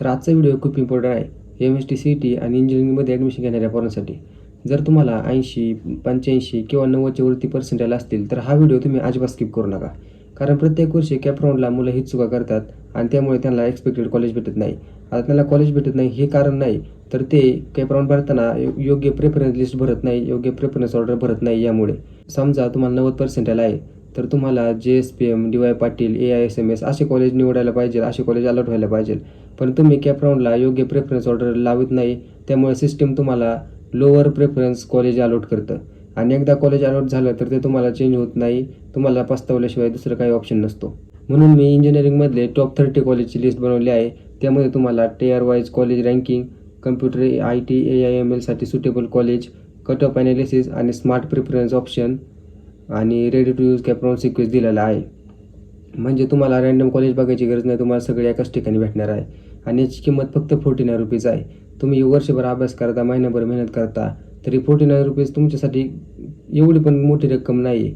तर आजचा व्हिडिओ खूप इम्पॉर्टंट आहे MST CET आणि इंजिनिअरिंगमध्ये ॲडमिशन घेणाऱ्या पोरांसाठी. जर तुम्हाला 80, 85 किंवा 90च्या वरती पर्सेंटाइल असतील तर हा व्हिडिओ तुम्ही अजिबात स्किप करू नका. कारण प्रत्येक वर्षी कॅप राऊंडला मुलं हीच चुका करतात आणि त्यामुळे त्यांना एक्सपेक्टेड कॉलेज भेटत नाही. आता त्यांना कॉलेज भेटत नाही हे कारण नाही, तर ते कॅप राऊंड भरताना योग्य प्रेफरन्स लिस्ट भरत नाही, योग्य प्रेफरन्स ऑर्डर भरत नाही. यामुळे समजा तुम्हाला 90 पर्सेंटाइल आहे, तर तुम्हाला JSPM, DY पाटील, AISMS असे कॉलेज निवडायला पाहिजे, असे कॉलेज अलॉट व्हायला पाहिजे. पण तुम्ही कॅप राऊंडला योग्य प्रेफरन्स ऑर्डर लावत नाही, त्यामुळे सिस्टम तुम्हाला लोअर प्रेफरन्स कॉलेज अलॉट करतं आणि एकदा कॉलेज अलॉट झालं तर ते तुम्हाला चेंज होत नाही. तुम्हाला पस्तावल्याशिवाय दुसरं काही ऑप्शन नसतो. म्हणून मी इंजिनिअरिंगमधले टॉप 30 कॉलेजची लिस्ट बनवली आहे. त्यामध्ये तुम्हाला tier wise college ranking, computer, IT, AIMLसाठी suitable college, cut off analysis आणि स्मार्ट प्रेफरन्स ऑप्शन आणि ready to use CAP round sequence दिलेला आहे. म्हणजे तुम्हाला रँडम कॉलेज बघायची गरज नाही, तुम्हाला सगळे एकाच ठिकाणी भेटणार आहे आणि याची किंमत फक्त ₹49 आहे. तुम्ही वर्षभर अभ्यास करता, महिनाभर मेहनत करता, तरी ₹49 तुमच्यासाठी एवढी पण मोठी रक्कम नाही आहे.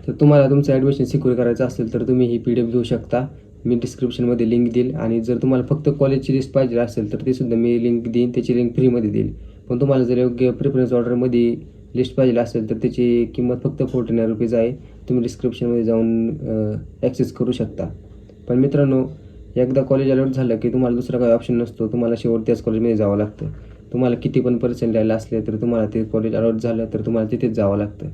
तर तुम्हाला तुमचं ॲडमिशन सिक्युअर करायचं असेल तर तुम्ही ही PDF घेऊ शकता. मी डिस्क्रिप्शनमध्ये लिंक देईल आणि जर तुम्हाला फक्त कॉलेजची लिस्ट पाहिजे असेल तर ते सुद्धा मी लिंक देईन, त्याची लिंक फ्रीमध्ये देईल. पण तुम्हाला जर योग्य प्रेफरन्स ऑर्डरमध्ये लिस्ट पाहिजे असेल तर त्याची किंमत फक्त ₹49 आहे. तुम्ही डिस्क्रिप्शनमध्ये जाऊन ॲक्सेस करू शकता. पण मित्रांनो, एकदा कॉलेज अलॉट झालं की तुम्हाला दुसरा काही ऑप्शन नसतो. तुम्हाला शेवट त्याच कॉलेजमध्ये जावं लागतं. तुम्हाला किती पण पर्सेंटाइल असले तर तुम्हाला ते कॉलेज अलॉट झालं तर तुम्हाला तिथेच जावं लागतं.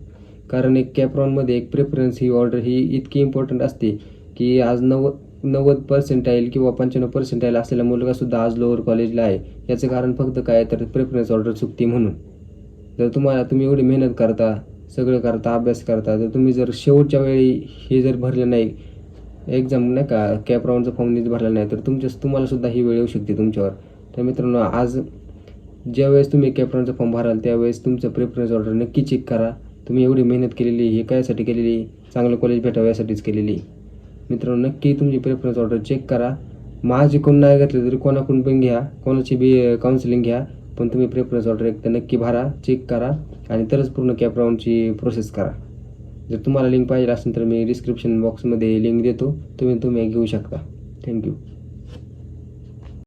कारण एक कॅप राऊंडमध्ये एक प्रेफरन्स ही ऑर्डर ही इतकी इम्पॉर्टंट असते की आज 90 पर्सेंटाइल किंवा 95 पर्सेंटाइल असलेला मुलगासुद्धा आज लोअर कॉलेजला आहे. याचं कारण फक्त काय, तर प्रेफरन्स ऑर्डर चुकते म्हणून. जर तुम्ही एवढी मेहनत करता, सगळं करता, अभ्यास करता, तर तुम्ही जर शेवटच्या वेळी हे जर भरलं नाही, एक्झाम नाही का कॅप राऊंडचा फॉर्म भरला नाही, तर तुम्हाला सुद्धा ही वेळ येऊ शकते तुमच्यावर. तर मित्रांनो, आज ज्यावेळेस तुम्ही कॅप राऊंडचा फॉर्म भराल त्यावेळेस तुमचं प्रेफरन्स ऑर्डर नक्की चेक करा. तुम्ही एवढी मेहनत केलेली हे कायसाठी केलेली, चांगलं कॉलेज भेटावं यासाठीच केलेली. मित्रांनो, नक्की तुमची प्रेफरन्स ऑर्डर चेक करा. माझी कोण नाही घेतलं तरी कोणाकडून पण घ्या, कोणाची बी काउन्सिलिंग घ्या, पण तुम्ही प्रेफरन्स ऑर्डर एकदा नक्की भरा, चेक करा आणि तरच पूर्ण कॅप राऊंडची प्रोसेस करा. जर तुम्हाला लिंक पाहिजे असेल तर मी डिस्क्रिप्शन बॉक्समध्ये लिंक देतो, तुम्ही घेऊ शकता. थँक्यू.